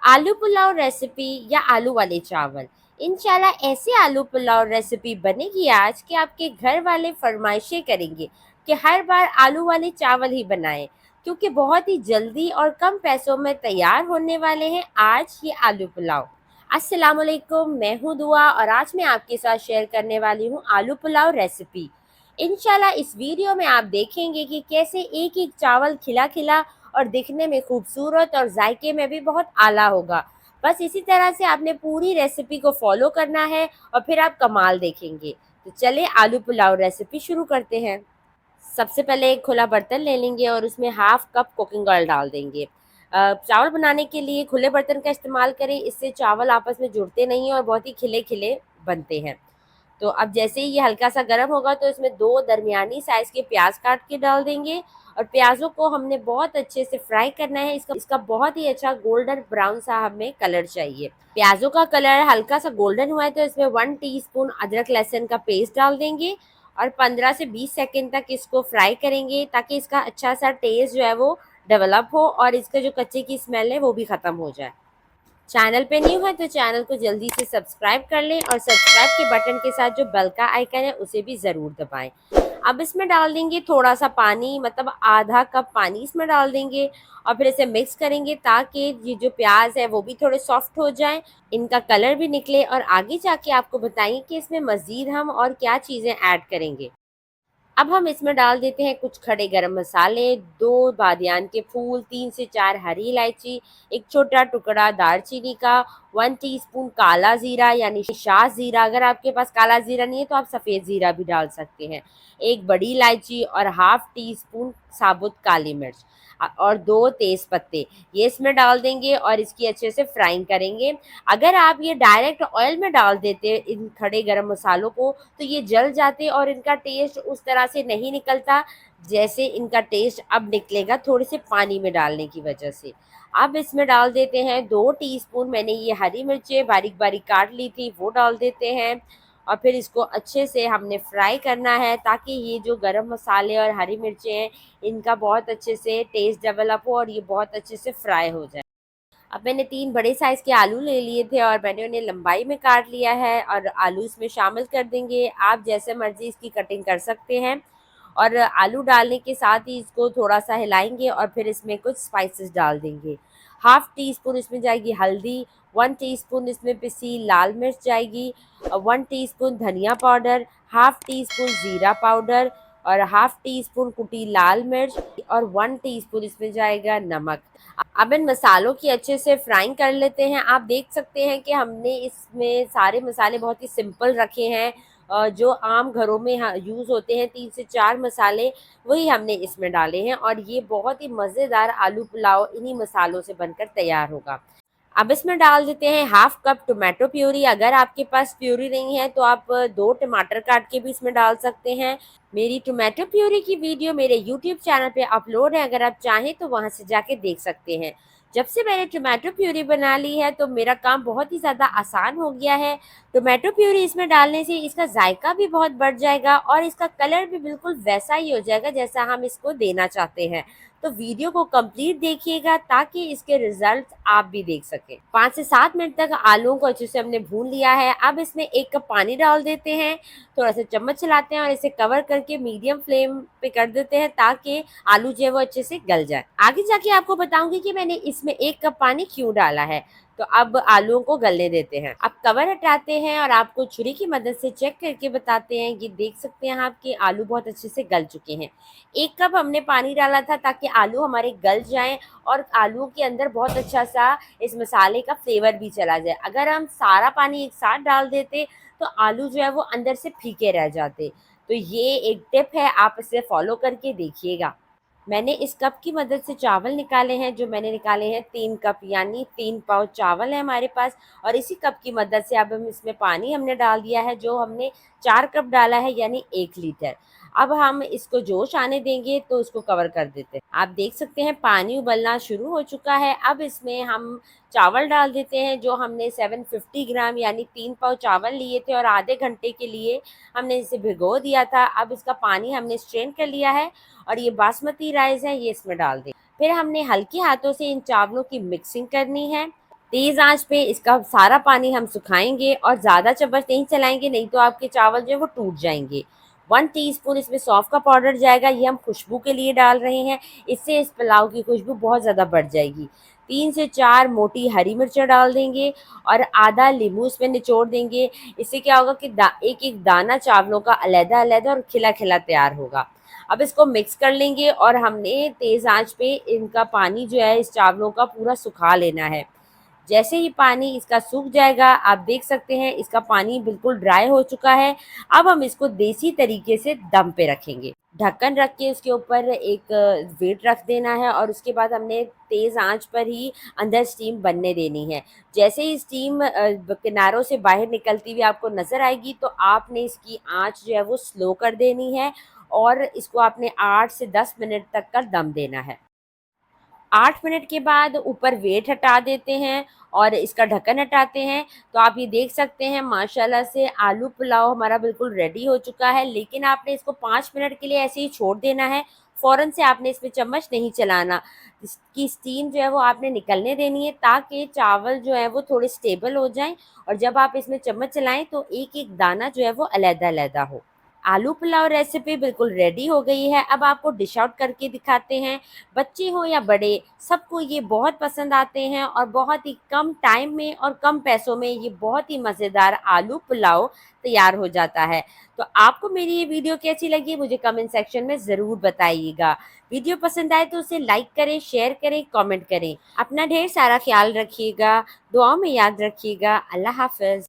आलू पुलाव रेसिपी या आलू वाले चावल। इंशाल्लाह ऐसे आलू पुलाव रेसिपी बनेगी आज कि आपके घर वाले फरमाइशें करेंगे कि हर बार आलू वाले चावल ही बनाएं, क्योंकि बहुत ही जल्दी और कम पैसों में तैयार होने वाले हैं आज ये आलू पुलाव। अस्सलाम वालेकुम, मैं हूँ दुआ और आज मैं आपके साथ शेयर करने वाली हूँ आलू पुलाव रेसिपी। इंशाल्लाह इस वीडियो में आप देखेंगे कि कैसे एक एक चावल खिला खिला और दिखने में खूबसूरत और जायके में भी बहुत आला होगा। बस इसी तरह से आपने पूरी रेसिपी को फॉलो करना है और फिर आप कमाल देखेंगे। तो चलिए आलू पुलाव रेसिपी शुरू करते हैं। सबसे पहले एक खुला बर्तन ले लेंगे और उसमें हाफ कप कुकिंग ऑयल डाल देंगे। चावल बनाने के लिए खुले बर्तन का इस्तेमाल करें, इससे चावल आपस में जुड़ते नहीं हैं और बहुत ही खिले खिले बनते हैं। तो अब जैसे ही ये हल्का सा गर्म होगा तो इसमें 2 दरमियानी साइज़ के प्याज काट के डाल देंगे और प्याज़ों को हमने बहुत अच्छे से फ्राई करना है। इसका बहुत ही अच्छा गोल्डन ब्राउन सा हमें कलर चाहिए। प्याज़ों का कलर हल्का सा गोल्डन हुआ है तो इसमें 1 टीस्पून अदरक लहसुन का पेस्ट डाल देंगे और 15 से 20 सेकंड तक इसको फ्राई करेंगे ताकि इसका अच्छा सा टेस्ट जो है वो डेवलप हो और इसका जो कच्चे की स्मेल है वो भी ख़त्म हो जाए। चैनल पे न्यू है तो चैनल को जल्दी से सब्सक्राइब कर लें और सब्सक्राइब के बटन के साथ जो बेल का आइकन है उसे भी ज़रूर दबाएं। अब इसमें डाल देंगे थोड़ा सा पानी, मतलब आधा कप पानी इसमें डाल देंगे और फिर इसे मिक्स करेंगे ताकि ये जो प्याज है वो भी थोड़े सॉफ्ट हो जाएं, इनका कलर भी निकले और आगे जाके आपको बताएंगे कि इसमें मज़ीद हम और क्या चीज़ें ऐड करेंगे। अब हम इसमें डाल देते हैं कुछ खड़े गरम मसाले, 2 बादियान के फूल, 3 से 4 हरी इलायची, एक छोटा टुकड़ा दालचीनी का, 1 टीस्पून काला ज़ीरा यानी शाह ज़ीरा। अगर आपके पास काला ज़ीरा नहीं है तो आप सफ़ेद ज़ीरा भी डाल सकते हैं। एक बड़ी इलायची और हाफ़ टी स्पून साबुत काली मिर्च और 2 तेज़ पत्ते, ये इसमें डाल देंगे और इसकी अच्छे से फ्राइंग करेंगे। अगर आप ये डायरेक्ट ऑयल में डाल देते इन खड़े गरम मसालों को तो ये जल जाते और इनका टेस्ट उस तरह से नहीं निकलता जैसे इनका टेस्ट अब निकलेगा थोड़े से पानी में डालने की वजह से। अब इसमें डाल देते हैं 2 टीस्पून, मैंने ये हरी मिर्चें बारीक बारीक काट ली थी वो डाल देते हैं और फिर इसको अच्छे से हमने फ्राई करना है ताकि ये जो गरम मसाले और हरी मिर्चें हैं इनका बहुत अच्छे से टेस्ट डेवलप हो और ये बहुत अच्छे से फ्राई हो जाए। अब मैंने 3 बड़े साइज़ के आलू ले लिए थे और मैंने उन्हें लंबाई में काट लिया है और आलू इसमें शामिल कर देंगे। आप जैसे मर्ज़ी इसकी कटिंग कर सकते हैं और आलू डालने के साथ ही इसको थोड़ा-सा हिलाएँगे और फिर इसमें कुछ स्पाइसेस डाल देंगे। हाफ़ टी स्पून इसमें जाएगी हल्दी, 1 टीस्पून इसमें पिसी लाल मिर्च जाएगी, 1 टीस्पून धनिया पाउडर, हाफ़ टी स्पून ज़ीरा पाउडर और हाफ़ टी स्पून कुटी लाल मिर्च और 1 टीस्पून इसमें जाएगा नमक। अब इन मसालों की अच्छे से फ्राइंग कर लेते हैं। आप देख सकते हैं कि हमने इसमें सारे मसाले बहुत ही सिंपल रखे हैं, जो आम घरों में यूज़ होते हैं 3 से 4 मसाले वही हमने इसमें डाले हैं और ये बहुत ही मज़ेदार आलू पुलाव इन्हीं मसालों से बनकर तैयार होगा। अब इसमें डाल देते हैं हाफ़ कप टोमेटो प्यूरी। अगर आपके पास प्यूरी नहीं है तो आप 2 टमाटर काट के भी इसमें डाल सकते हैं। मेरी टोमेटो प्यूरी की वीडियो मेरे यूट्यूब चैनल पे अपलोड है, अगर आप चाहें तो वहाँ से जाके देख सकते हैं। जब से मैंने टोमेटो प्यूरी बना ली है तो मेरा काम बहुत ही ज़्यादा आसान हो गया है। टोमेटो प्यूरी इसमें डालने से इसका जायका भी बहुत बढ़ जाएगा और इसका कलर भी बिल्कुल वैसा ही हो जाएगा जैसा हम इसको देना चाहते हैं। तो वीडियो को कंप्लीट देखिएगा ताकि इसके रिजल्ट आप भी देख सकें। 5 से 7 मिनट तक आलूओं को अच्छे से हमने भून लिया है। अब इसमें 1 कप पानी डाल देते हैं, थोड़ा सा चम्मच चलाते हैं और इसे कवर करके मीडियम फ्लेम पे कर देते हैं ताकि आलू जो है वो अच्छे से गल जाए। आगे जाके आपको बताऊंगी कि मैंने इसमें 1 कप पानी क्यों डाला है। तो अब आलूओं को गलने देते हैं। अब कवर हटाते हैं और आपको छुरी की मदद से चेक करके बताते हैं। ये देख सकते हैं आप कि आलू बहुत अच्छे से गल चुके हैं। 1 कप हमने पानी डाला था ताकि आलू हमारे गल जाएं और आलू के अंदर बहुत अच्छा सा इस मसाले का फ्लेवर भी चला जाए। अगर हम सारा पानी एक साथ डाल देते तो आलू जो है वो अंदर से फीके रह जाते। तो ये एक टिप है, आप इसे फॉलो करके देखिएगा। मैंने इस कप की मदद से चावल निकाले हैं, जो मैंने निकाले हैं 3 कप यानी 3 पाव चावल है हमारे पास और इसी कप की मदद से अब हम इसमें पानी हमने डाल दिया है जो हमने 4 कप डाला है यानी 1 लीटर। अब हम इसको जोश आने देंगे तो इसको कवर कर देते हैं। आप देख सकते हैं पानी उबलना शुरू हो चुका है। अब इसमें हम चावल डाल देते हैं जो हमने 750 ग्राम यानी 3 पाव चावल लिए थे और आधे घंटे के लिए हमने इसे भिगो दिया था। अब इसका पानी हमने स्ट्रेन कर लिया है और ये बासमती राइस है ये इसमें डाल दें। फिर हमने हल्के हाथों से इन चावलों की मिक्सिंग करनी है। तेज़ आंच पे इसका सारा पानी हम सुखाएंगे और ज़्यादा चम्मच नहीं चलाएंगे, नहीं तो आपके चावल जो है वो टूट जाएंगे। 1 टीस्पून इसमें सौंफ का पाउडर जाएगा, ये हम खुशबू के लिए डाल रहे हैं, इससे इस पुलाव की खुशबू बहुत ज़्यादा बढ़ जाएगी। 3 से 4 मोटी हरी मिर्चें डाल देंगे और आधा नींबू इसमें निचोड़ देंगे। इससे क्या होगा कि एक एक दाना चावलों का अलग अलग और खिला खिला तैयार होगा। अब इसको मिक्स कर लेंगे और हमने तेज़ आंच पे इनका पानी जो है इस चावलों का पूरा सुखा लेना है। जैसे ही पानी इसका सूख जाएगा, आप देख सकते हैं इसका पानी बिल्कुल ड्राई हो चुका है। अब हम इसको देसी तरीके से दम पे रखेंगे। ढक्कन रख के उसके ऊपर एक वेट रख देना है और उसके बाद हमने तेज़ आंच पर ही अंदर स्टीम बनने देनी है। जैसे ही स्टीम किनारों से बाहर निकलती हुई आपको नज़र आएगी, तो आपने इसकी आंच जो है वो स्लो कर देनी है और इसको आपने 8 से 10 मिनट तक का दम देना है। 8 मिनट के बाद ऊपर वेट हटा देते हैं और इसका ढक्कन हटाते हैं, तो आप ये देख सकते हैं माशाल्लाह से आलू पुलाव हमारा बिल्कुल रेडी हो चुका है। लेकिन आपने इसको 5 मिनट के लिए ऐसे ही छोड़ देना है, फ़ौरन से आपने इसमें चम्मच नहीं चलाना। इसकी स्टीम जो है वो आपने निकलने देनी है, ताकि चावल जो है वो थोड़े स्टेबल हो जाएँ और जब आप इसमें चम्मच चलाएँ तो एक-एक दाना जो है वो अलग-अलग हो। आलू पुलाव रेसिपी बिल्कुल रेडी हो गई है। अब आपको डिश आउट करके दिखाते हैं। बच्चे हों या बड़े, सबको ये बहुत पसंद आते हैं और बहुत ही कम टाइम में और कम पैसों में ये बहुत ही मज़ेदार आलू पुलाव तैयार हो जाता है। तो आपको मेरी ये वीडियो कैसी लगी मुझे कमेंट सेक्शन में ज़रूर बताइएगा। वीडियो पसंद आए तो उसे लाइक करें, शेयर करें, कमेंट करें। अपना ढेर सारा ख्याल रखिएगा, दुआओं में याद रखिएगा। अल्लाह हाफ़िज़।